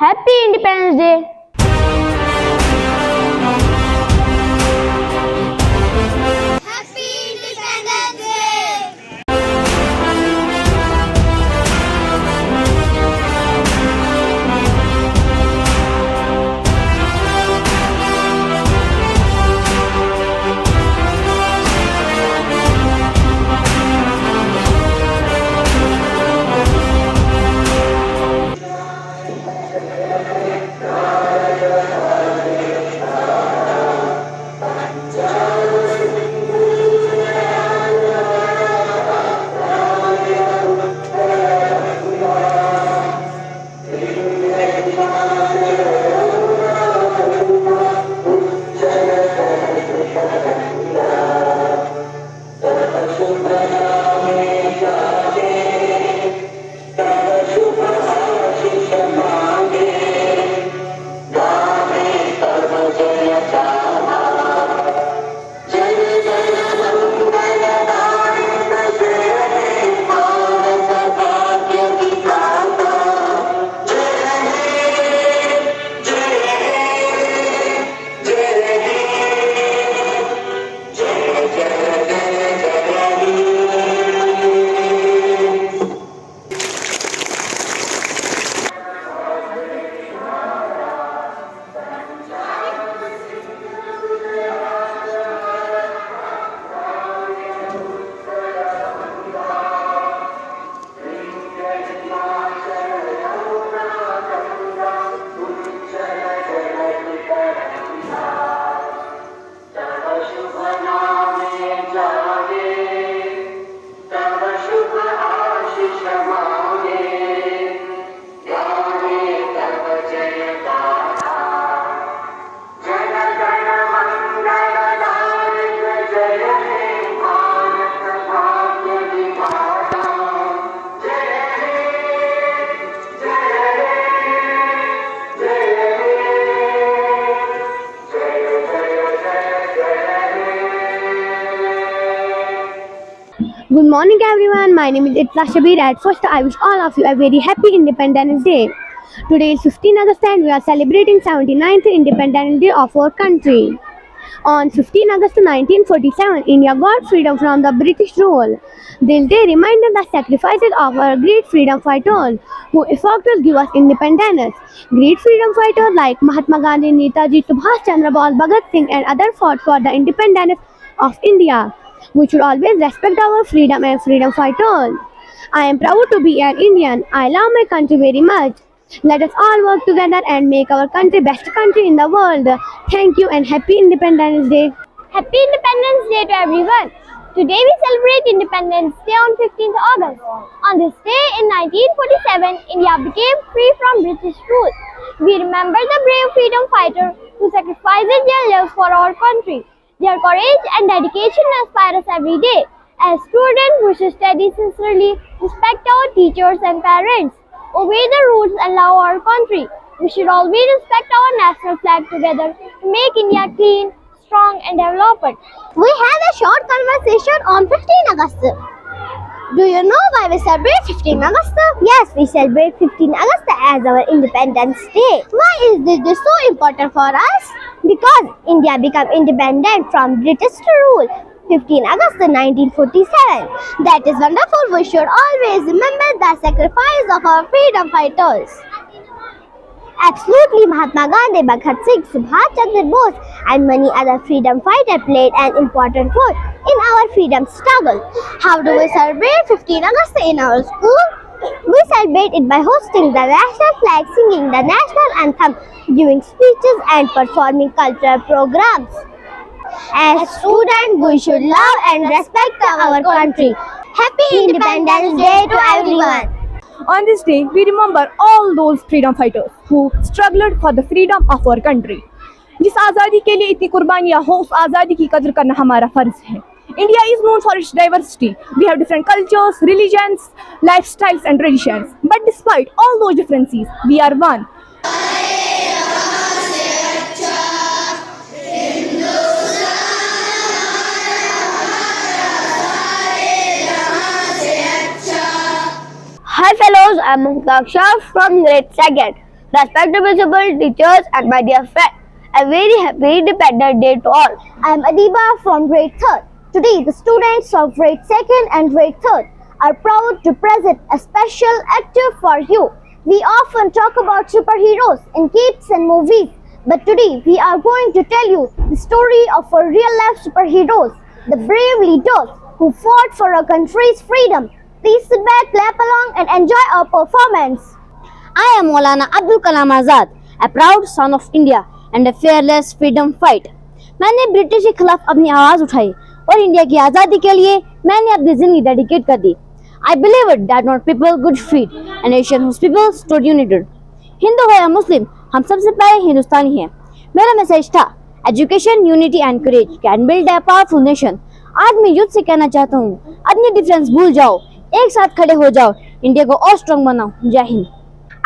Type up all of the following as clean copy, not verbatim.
Happy Independence Day! Happy Independence Day! Good morning everyone, my name is Itla Shabir. At first I wish all of you a very happy Independence Day. Today is 15 August and we are celebrating 79th Independence Day of our country. On 15 August 1947, India got freedom from the British rule. This day reminded the sacrifices of our great freedom fighters who fought to give us independence. Great freedom fighters like Mahatma Gandhi, Netaji Subhash Chandra Bose, Bhagat Singh and others fought for the independence of India. We should always respect our freedom and freedom fighters. I am proud to be an Indian. I love my country very much. Let us all work together and make our country best country in the world. Thank you and happy Independence Day. Happy Independence Day to everyone. Today we celebrate Independence Day on 15th August. On this day in 1947, India became free from British rule. We remember the brave freedom fighters who sacrificed their lives for our country. Their courage and dedication inspire us every day. As students, we should study sincerely, respect our teachers and parents, obey the rules and love our country. We should always respect our national flag together to make India clean, strong and developed. We had a short conversation on 15 August. Do you know why we celebrate 15 August? Yes, we celebrate 15 August as our Independence Day. Why is this so important for us? Because India became independent from British rule 15 August 1947. That is wonderful. We should always remember the sacrifice of our freedom fighters. Absolutely, Mahatma Gandhi, Bhagat Singh, Subhash Chandra Bose and many other freedom fighters played an important role in our freedom struggle. How do we celebrate 15 August in our school? We celebrate it by hosting the national flag, singing the national anthem, giving speeches and performing cultural programs. As students, we should love and respect our country. Happy Independence Day to everyone. On this day, we remember all those freedom fighters who struggled for the freedom of our country. जिस आज़ादी के लिए इतनी कुर्बानियां हो, उस आज़ादी की कदर करना हमारा फर्ज है. India is known for its diversity. We have different cultures, religions, lifestyles and traditions. But despite all those differences, we are one. Hi fellows, I am Mukhtar Shah from grade 2nd. Respectable teachers and my dear friend, a very happy Independence Day to all. I am Adiba from grade 3rd. Today, the students of grade 2nd and grade 3rd are proud to present a special active for you. We often talk about superheroes in capes and movies, but today we are going to tell you the story of our real-life superheroes, the brave leaders who fought for our country's freedom. Please sit back, clap along, and enjoy our performance. I am Maulana Abdul Kalam Azad, a proud son of India and a fearless freedom fight. मैंने British के खिलाफ अपनी आवाज उठाई और India की आज़ादी के लिए मैंने अपनी जिंदगी डेडिकेट कर दी. I believed that not people could feed a nation whose people stood united. Hindu हो या मुस्लिम, हम सबसे पहले हिंदुस्तानी हैं. मेरा मैसेज था education, unity and courage can build a powerful nation. आज मैं युद्ध से कहना चाहता हूँ, अपनी डिफरेंस भूल जाओ, एक साथ खड़े हो जाओ, इंडिया को और स्ट्रॉन्ग बनाओ. जय Hind.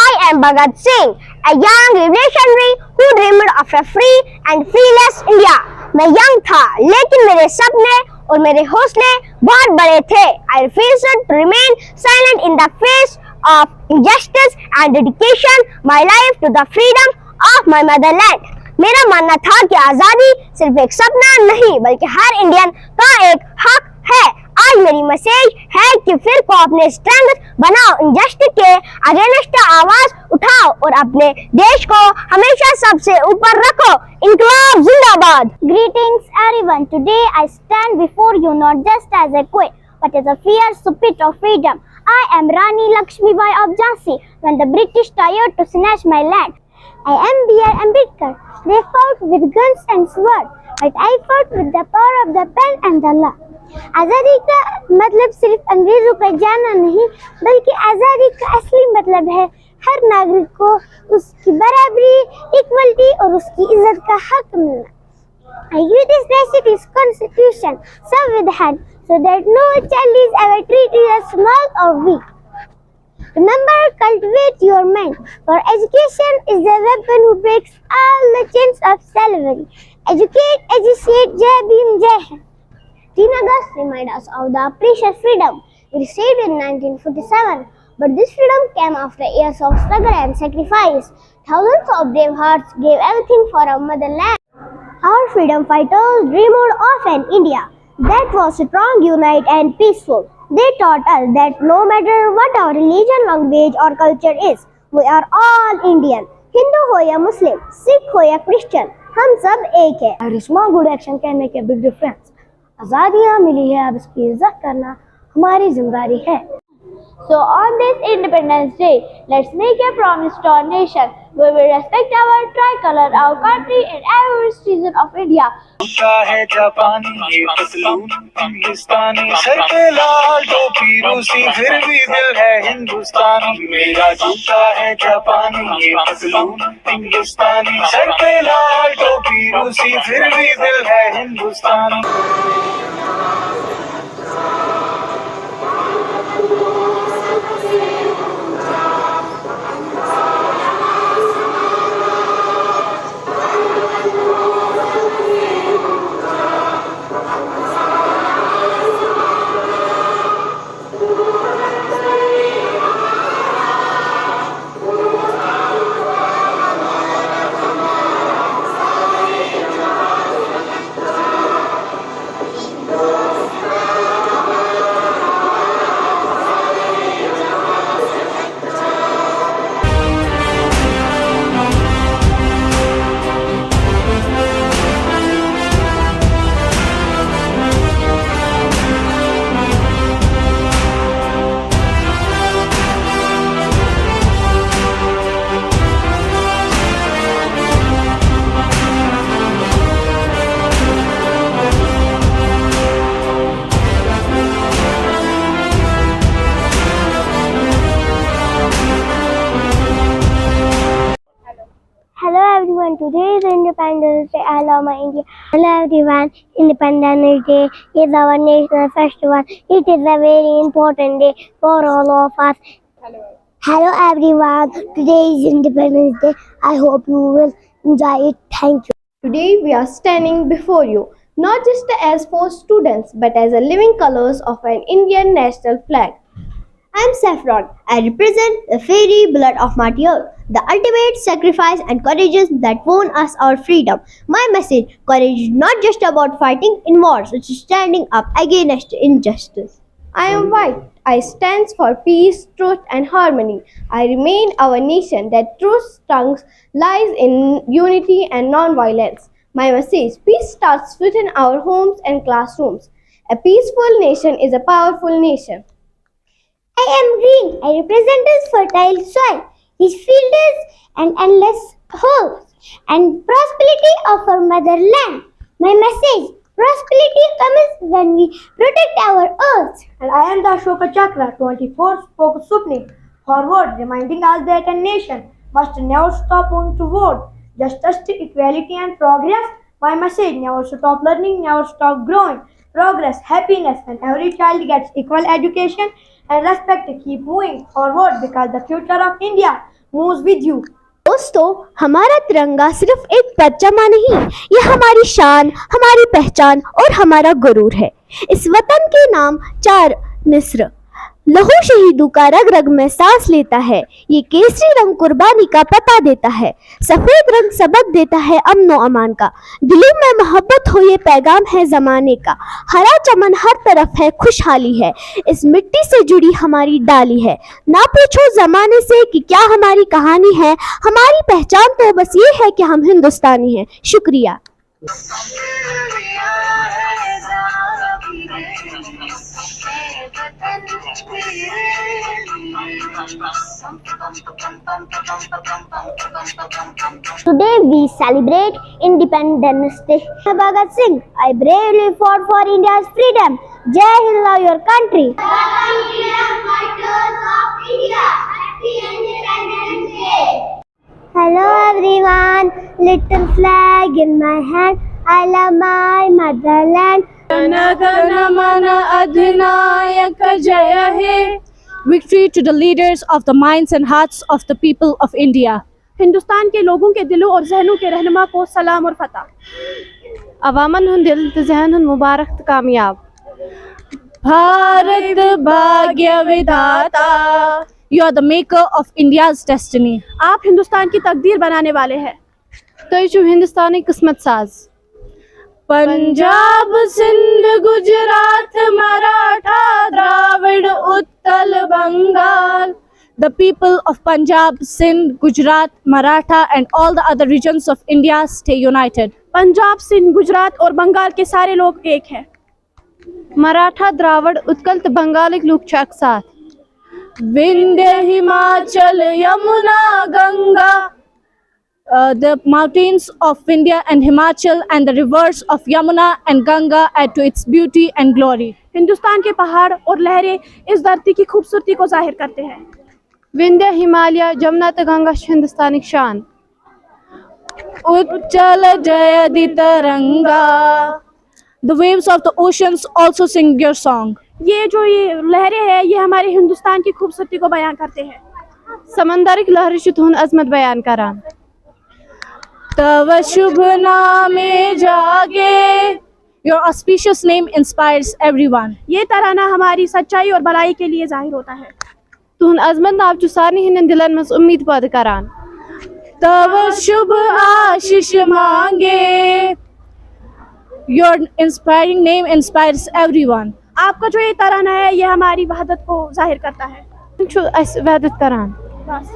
I am Bhagat Singh, a young revolutionary who dreamed of a free and fearless India. मैं young था, लेकिन मेरे सपने और मेरे हौसले बहुत बड़े थे. I refused to remain silent in the face of injustice and dedication my life to the freedom of my motherland. मेरा मानना था कि आजादी सिर्फ एक सपना नहीं, बल्कि हर इंडियन का एक हक है. आज मेरी मैसेज है कि फिर को अपने स्ट्रेंथ बनाओ, इंजस्टिस के अगेंस्ट आवाज उठाओ और अपने देश को हमेशा सबसे ऊपर रखो. इनकलाब जिंदाबाद. Greetings everyone. Today I stand before you not just as a queen but as a fierce spirit of freedom. I am Rani Lakshmibai of Jhansi when the British tried to snatch my land. I am B.R. Ambedkar. They fought with guns and swords, but I fought with the power of the pen and the law. आज़ादी का मतलब सिर्फ अंग्रेजों का जाना नहीं, बल्कि आज़ादी का असली मतलब है हर नागरिक को उसकी बराबरी, इक्वलिटी और उसकी इज्जत का हक मिलना. I give this nation's constitution serve with hand so that no child is ever treated as small or weak. Remember, cultivate your mind, for education is the weapon who breaks all the chains of slavery. Educate, educate, Jai Bhim, Jai Hind. 13 August reminds us of the precious freedom we received in 1947, but this freedom came after years of struggle and sacrifice. Thousands of brave hearts gave everything for our motherland. Our freedom fighters dreamed of an India that was strong, united and peaceful. They taught us that no matter what our religion, language or culture is, we are all Indian. Hindu हो या मुस्लिम, सिख हो या Christian, हम सब एक है. A small good action can make a big difference. आज़ादियाँ मिली है, अब इसकी इज्जत करना हमारी जिम्मेदारी है. So on this Independence Day, let's make a promise to our nation. We will respect our tricolor, our country and every citizen of India. जूता है जापानी ये पतलून हिंदुस्तानी, सर पे लाल टोपी रूसी फिर भी दिल है हिंदुस्तानी. मेरा जूता है जापानी ये पतलून हिंदुस्तानी, सर पे लाल टोपी रूसी फिर भी दिल है हिंदुस्तानी. Hello everyone, today is Independence Day. I love my India. Hello everyone, Independence Day is our national festival. It is a very important day for all of us. Hello everyone, today is Independence Day. I hope you will enjoy it. Thank you. Today we are standing before you, not just as four students, but as a living colors of an Indian national flag. I'm Saffron. I represent the fairy blood of martyrs, the ultimate sacrifice and courageous that won us our freedom. My message: courage is not just about fighting in wars, it's standing up against injustice. I am white. I stand for peace, truth, and harmony. I remain our nation that truth tongues lies in unity and non-violence. My message: peace starts within our homes and classrooms. A peaceful nation is a powerful nation. I am green. I represent this fertile soil, rich fields and endless hopes, and prosperity of our motherland. My message: prosperity comes when we protect our earth. And I am the Ashoka Chakra, 24th focus supni, forward, reminding us that a nation must never stop moving toward justice, equality, and progress. My message: never stop learning, never stop growing. Progress, happiness, and every child gets equal education and respect. Keep moving forward because the future of India moves with you. दोस्तों, हमारा तिरंगा सिर्फ एक परचमा नहीं, यह हमारी शान, हमारी पहचान और हमारा गुरूर है। इस वतन के नाम चार मिस्र, लहू शहीदों का रग रग में सांस लेता है। ये केसरी रंग कुर्बानी का पता देता है, सफेद रंग सबक देता है अमन व अमान का। दिलों में मोहब्बत हो ये पैगाम है जमाने का। हरा चमन हर तरफ है, खुशहाली है, इस मिट्टी से जुड़ी हमारी डाली है। ना पूछो जमाने से कि क्या हमारी कहानी है, हमारी पहचान तो बस ये है कि हम हिंदुस्तानी हैं। शुक्रिया। Today we celebrate Independence Day. Bhagat Singh, I bravely fought for India's freedom. Jai Hind, love your country. Hello everyone, little flag in my hand. I love my motherland. Victory to the leaders of the minds and hearts of the people of India. Hindustan के लोगों के दिलों और जहनों के रहनुमा को सलाम और फतह। अवामन हुन दिल त जहन हुन मुबारक त कामयाब। भारत भाग्य विधाता, you are the maker of India's destiny. आप हिंदुस्तान की तकदीर बनाने वाले हैं। तो ये जो हिंदुस्तानी किस्मत साज। Punjab Sindh Gujarat Maratha Dravida Utkal Bengal. The people of Punjab, Sindh, Gujarat, Maratha and all the other regions of India stay united. Punjab, Sindh, Gujarat और बंगाल के सारे लोग एक हैं। मराठा, द्राविड़, उत्कल त बंगालिक लोग छ एक साथ। Vindhya, Himachal, Yamuna, Ganga. The mountains of Vindhya and Himachal and the rivers of Yamuna and Ganga add to its beauty and glory. Hindustan के पहाड़ और लहरें इस धरती की खूबसूरती को जाहिर करते हैं। विंध्य, हिमालय, जमुना त गंगा हिंदुस्तानी शान। Uchala Jayadi Taranga. The waves of the oceans also sing your song. ये जो ये लहरें हैं, ये हमारे हिंदुस्तान की खूबसूरती को बयान करते हैं। समंदर की लहरें शुतून अजमत बयान करान। तव शुभ नामे जागे. Your auspicious name inspires everyone. ये तराना हमारी सच्चाई और भलाई के लिए जाहिर होता है। तुहन अजमत नाव जो सारनी हिंदन दिलन में उम्मीद पैदा करान। तव शुभ आशीष मांगे. Your inspiring name inspires everyone. आपका जो ये तराना है, ये हमारी वहदत को जाहिर करता है। वहदत करान। बस